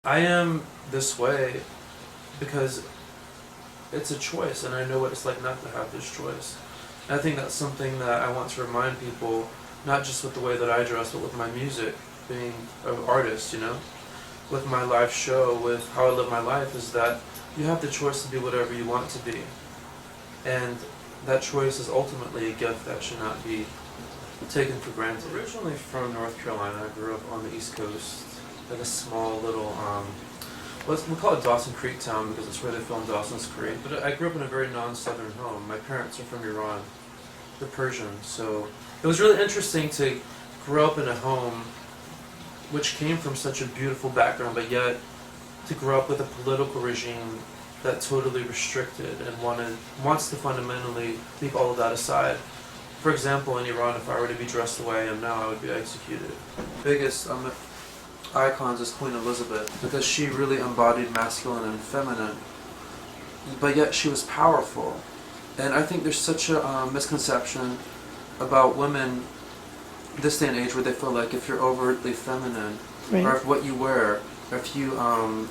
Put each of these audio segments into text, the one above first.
I am this way because it's a choice, and I know what it's like not to have this choice. And I think that's something that I want to remind people, not just with the way that I dress, but with my music, being an artist, with my live show, with how I live my life, is that you have the choice to be whatever you want to be. And that choice is ultimately a gift that should not be taken for granted. Originally from North Carolina, I grew up on the East Coast, like a small little, we call it Dawson Creek town because it's where they filmed Dawson's Creek. But I grew up in a very non-Southern home. My parents are from Iran. They're Persian. So it was really interesting to grow up in a home which came from such a beautiful background, but yet to grow up with a political regime that totally restricted and wants to fundamentally leave all of that aside. For example, in Iran, if I were to be dressed the way I am now, I would be executed. Biggest icons is Queen Elizabeth, because she really embodied masculine and feminine, but yet she was powerful. And I think there's such a misconception about women this day and age where they feel like if you're overtly feminine, Right. or if what you wear, or if you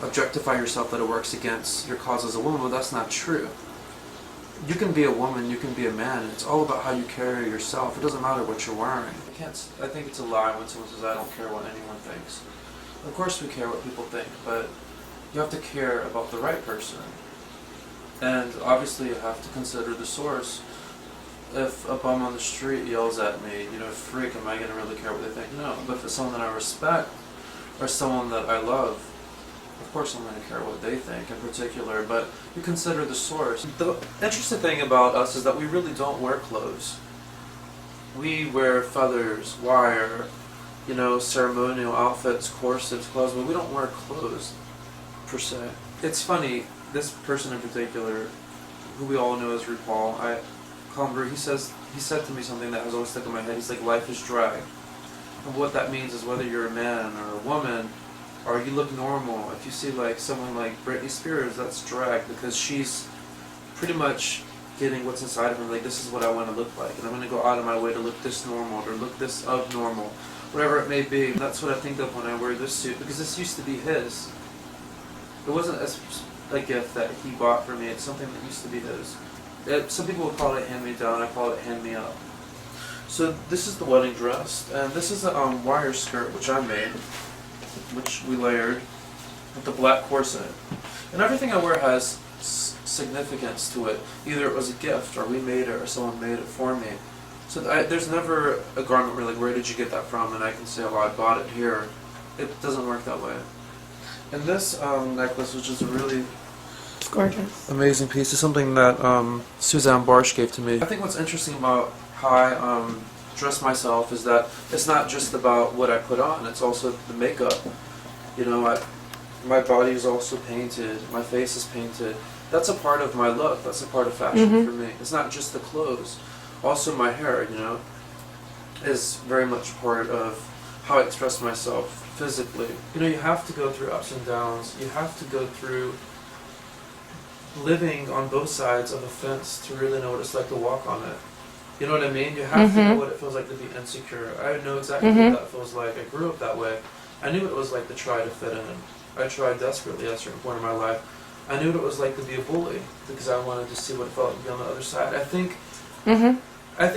objectify yourself, that it works against your cause as a woman. Well, that's not true. You can be a woman, you can be a man, and it's all about how you carry yourself. It doesn't matter what you're wearing. I think it's a lie when someone says, I don't care what anyone thinks. Of course we care what people think, but you have to care about the right person. And obviously you have to consider the source. If a bum on the street yells at me, freak, am I going to really care what they think? No. But if it's someone that I respect, or someone that I love, of course I'm going to care what they think in particular, but you consider the source. The interesting thing about us is that we really don't wear clothes. We wear feathers, wire, ceremonial outfits, corsets, clothes, but we don't wear clothes, per se. It's funny, this person in particular, who we all know as RuPaul, I call him, he said to me something that has always stuck in my head. He's like, life is drag. And what that means is whether you're a man or a woman, or you look normal, if you see like someone like Britney Spears, that's drag, because she's pretty much getting what's inside of her, like, this is what I want to look like, and I'm going to go out of my way to look this normal, or look this abnormal, whatever it may be. And that's what I think of when I wear this suit, because this used to be his. It wasn't a gift that he bought for me, it's something that used to be his. Some people would call it hand-me-down, I call it hand-me-up. So this is the wedding dress, and this is a wire skirt which I made, which we layered with the black corset. And everything I wear has significance to it. Either it was a gift, or we made it, or someone made it for me. So there's never a garment where, like, where did you get that from? And I can say, oh, I bought it here. It doesn't work that way. And this necklace, which is a really It's gorgeous. amazing piece, is something that Suzanne Barsh gave to me. I think what's interesting about how I dress myself is that it's not just about what I put on, it's also the makeup. My body is also painted, my face is painted. That's a part of my look, that's a part of fashion for me. It's not just the clothes. Also my hair, is very much part of how I express myself physically. You have to go through ups and downs. You have to go through living on both sides of a fence to really know what it's like to walk on it. You know what I mean? You have to know what it feels like to be insecure. I know exactly what that feels like. I grew up that way. I knew what it was like to try to fit in. I tried desperately at a certain point in my life. I knew what it was like to be a bully because I wanted to see what it felt like to be on the other side. I think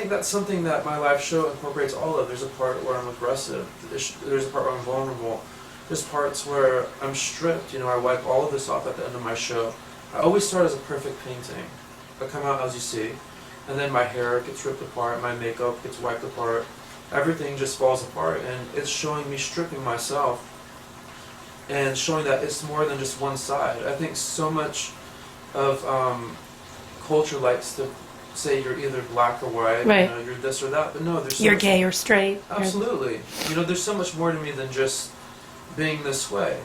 that's something that my live show incorporates all of. There's a part where I'm aggressive. There's a part where I'm vulnerable. There's parts where I'm stripped. I wipe all of this off at the end of my show. I always start as a perfect painting. I come out as you see. And then my hair gets ripped apart, my makeup gets wiped apart, everything just falls apart, and it's showing me stripping myself and showing that it's more than just one side. I think so much of culture likes to say you're either black or white, Right. You're this or that, but no, there's so You're much, gay or straight. absolutely. There's so much more to me than just being this way.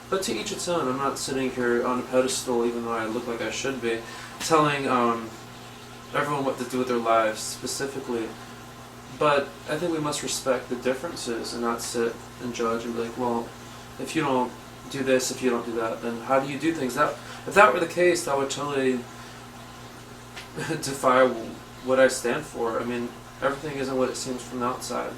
But to each its own. I'm not sitting here on a pedestal, even though I look like I should be, telling everyone what to do with their lives specifically. But I think we must respect the differences and not sit and judge and be like, well, if you don't do this, if you don't do that, then how do you do things? If that were the case, that would totally defy what I stand for. I mean, everything isn't what it seems from the outside.